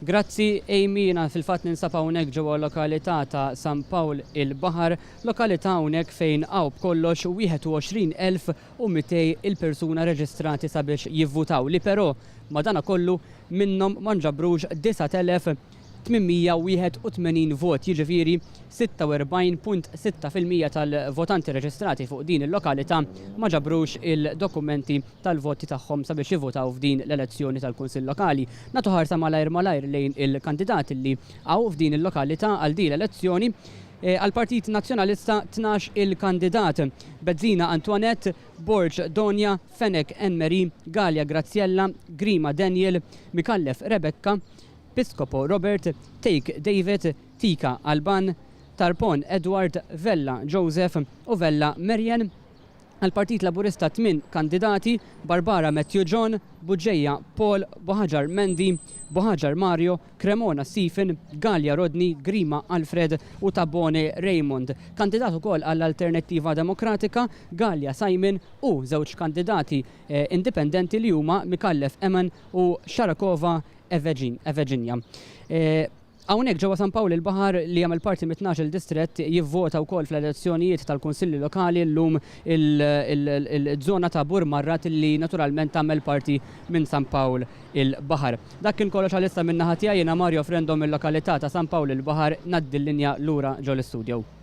Grazzi Ejmina, fil-fatt ninsab hawnhekk ġewwa lokalità ta' San Pawl il-Baħar, lokalità hawnhekk fejn hawn b'kollox 21,200 il-persuna reġistrati sabiex jivvutaw li però madankollu minnhom ma nġabrux 9,881 vot, jiġifieri 46.6% tal-votanti reġistrati fuq din il-lokalità ma ġabrux il-dokumenti tal-voti tagħhom sabiex jivvotaw f'din l-elezzjoni tal-Kunsill Lokali. Nagħtu ħarsa malajr lejn il-kandidati li hawn f'din il-lokalità għal din l-elezzjoni. Għal-Partit Nazzjonalista 12 il-kandidat: Bezzina Antoinette, Borġ Donja, Fenek Enmeri, Galja Graziella, Grima Daniel, Mikallef Rebecca, Piscopo Robert, Take David, Tika Alban, Tarpon Edward, Vella Joseph u Vella Marian. Għal-Partit Laburista 8 kandidati: Barbara Matthew John, Buġġeja Paul, Boħaġar Mendi, Boħaġar Mario, Cremona Stephen, Galja Rodney, Grima Alfred u Tabbone Raymond. Kandidat ukoll għall-Alternattiva Demokratika, Galja Simon, u żewġ kandidati indipendenti li huma Mikallef Eman u Sharakova Elezzjoni. Hawnhekk ġewwa San Pawl il-Baħar li jagħmel parti mit-12 il-distrett jivvota wkoll fl-elezzjonijiet tal-Kunsilli Lokali llum il-żona ta' Burmarrat li naturalment tagħmel parti minn San Pawl il-Baħar. Dak kien kollox għalissa minn naħa tiegħi, jiena Mario Frendom il-lokalità ta' San Pawl il-Baħar, ngħaddi l-linja lura ġew l-istudju.